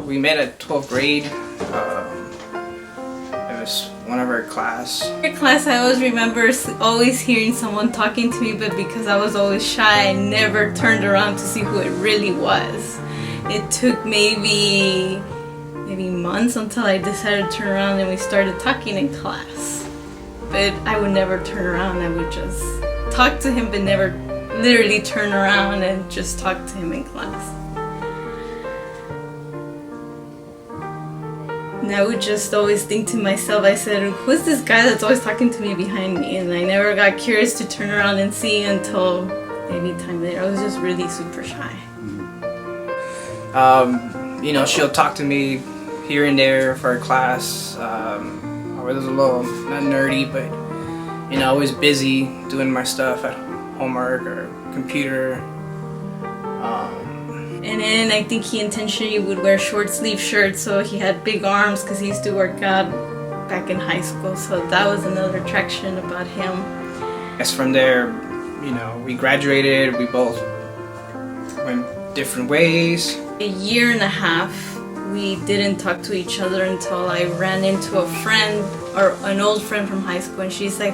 We met at 12th grade. It was one of our class. In class, I always remember always hearing someone talking to me, but because I was always shy, I never turned around to see who it really was. It took maybe months until I decided to turn around and we started talking in class. But I would never turn around. I would just talk to him, but never literally turn around and just talk to him in class. And I would just always think to myself, I said, who's this guy that's always talking to me behind me? And I never got curious to turn around and see until maybe time later. I was just really super shy. You know, she'll talk to me here and there for her class. I was a little, not nerdy, but, you know, I was busy doing my stuff at homework or computer. And then I think he intentionally would wear short sleeve shirts, so he had big arms because he used to work out back in high school. So that was another attraction about him. As from there, you know, we graduated, we both went different ways. A year and a half, we didn't talk to each other until I ran into a friend, or an old friend from high school, and she's like,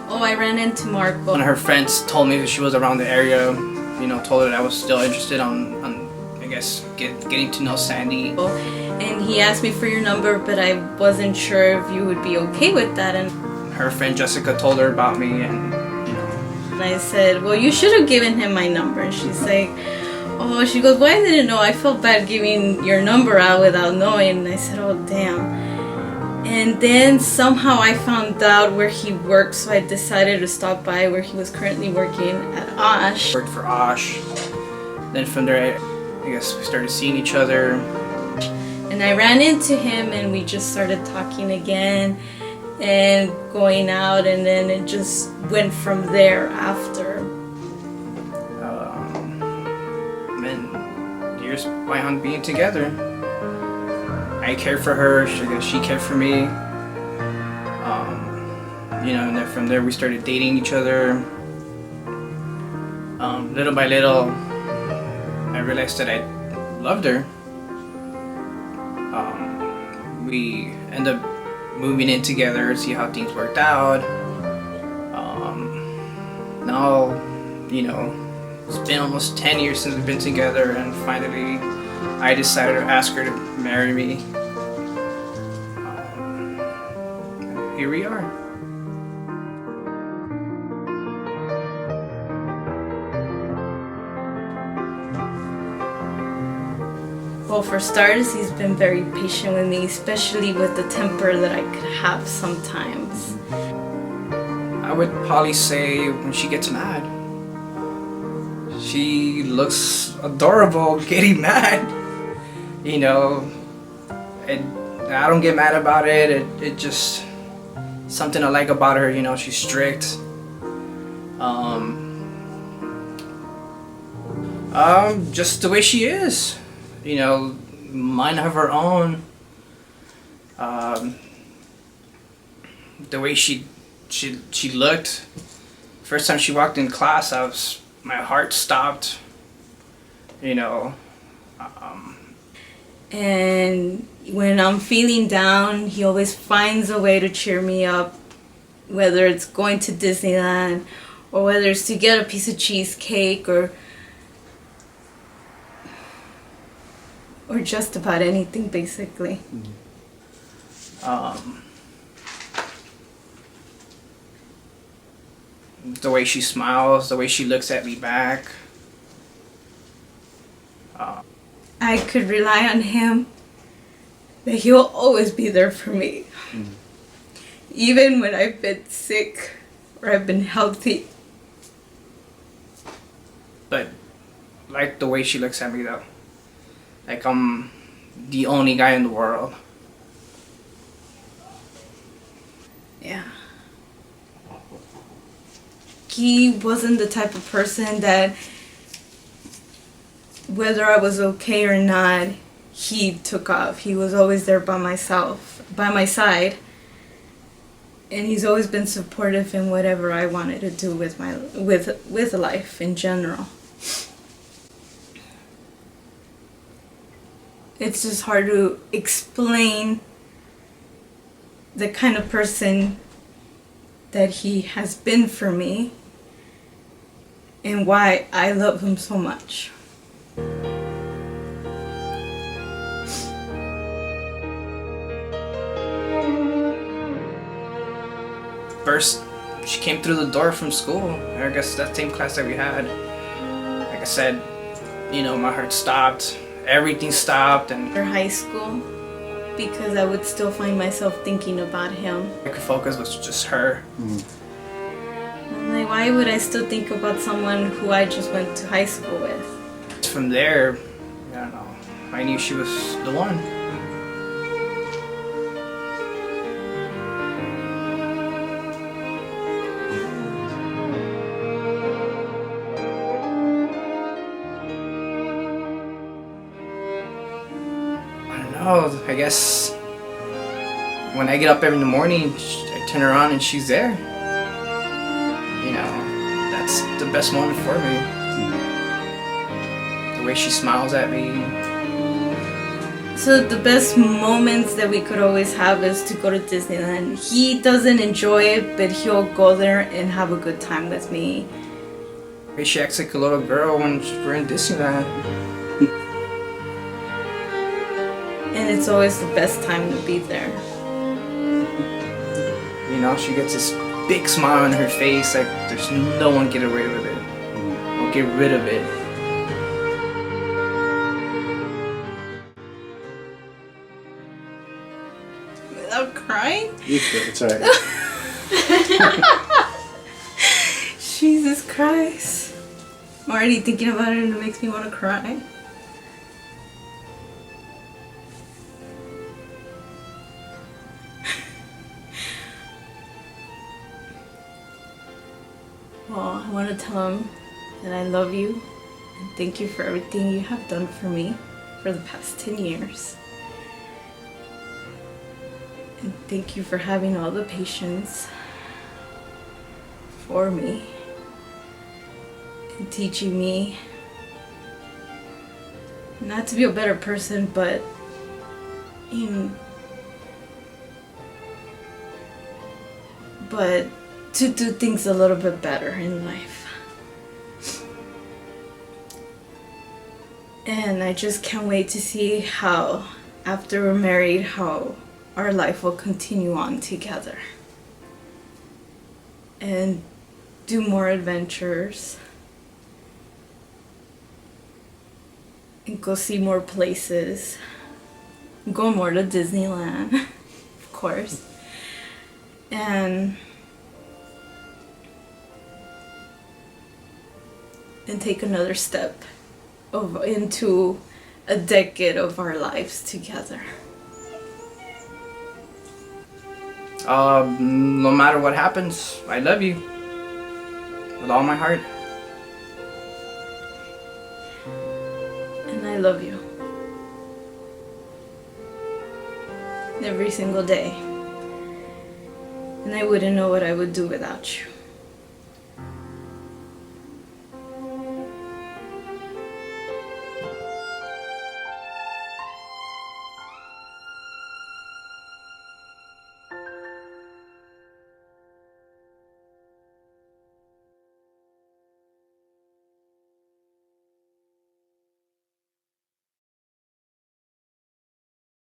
oh, I ran into Marco. One of her friends told me that she was around the area, you know, told her that I was still interested on I guess, getting to know Sandy. And he asked me for your number, but I wasn't sure if you would be okay with that. And her friend Jessica told her about me, and, you know. And I said, well, you should have given him my number. And she's like, oh, she goes, well, I didn't know. I felt bad giving your number out without knowing. And I said, oh, damn. And then somehow I found out where he worked, so I decided to stop by where he was currently working at Osh. Worked for Osh. Then from there, I guess we started seeing each other. And I ran into him and we just started talking again and going out, and then it just went from there after. And years went on being together. I cared for her, she cared for me. You know, and then from there we started dating each other. Little by little, I realized that I loved her. We ended up moving in together, see how things worked out. Now, you know, it's been almost 10 years since we've been together, and finally I decided to ask her to marry me. Here we are. Well, for starters, he's been very patient with me, especially with the temper that I could have sometimes. I would probably say when she gets mad. She looks adorable getting mad. You know, and I don't get mad about it. It just something I like about her. You know, she's strict. Just the way she is. You know, mind of her own. The way she looked. First time she walked in class, my heart stopped. You know. And when I'm feeling down, he always finds a way to cheer me up, whether it's going to Disneyland or whether it's to get a piece of cheesecake or just about anything, basically. The way she smiles, the way she looks at me back. I could rely on him, that he'll always be there for me. Even when I've been sick or I've been healthy. But like the way she looks at me though. Like I'm the only guy in the world. Yeah. He wasn't the type of person that, whether I was okay or not, he took off. He was always there by my side. And he's always been supportive in whatever I wanted to do with with life in general. it's just hard to explain the kind of person that he has been for me and why I love him so much. First, she came through the door from school. I guess that same class that we had. Like I said, my heart stopped. Everything stopped, and For high school, because I would still find myself thinking about him. I could focus was just her. I'm like, why would I still think about someone who I just went to high school with? From there, I don't know. I knew she was the one. I guess when I get up every morning, I turn around and she's there. That's the best moment for me. The way she smiles at me. So the best moments that we could always have is to go to Disneyland. He doesn't enjoy it, but he'll go there and have a good time with me. The way she acts like a little girl when we're in Disneyland. And it's always the best time to be there. She gets this big smile on her face, like there's no one get away with it. Don't get rid of it. Without crying? It's alright. Jesus Christ. I'm already thinking about it and it makes me want to cry. Well, I want to tell him that I love you and thank you for everything you have done for me for the past 10 years. And thank you for having all the patience for me and teaching me not to be a better person, but to do things a little bit better in life. And I just can't wait to see how, after we're married, how our life will continue on together. And do more adventures. And go see more places. Go more to Disneyland, of course. And take another step into a decade of our lives together. No matter what happens, I love you with all my heart. And I love you every single day. And I wouldn't know what I would do without you.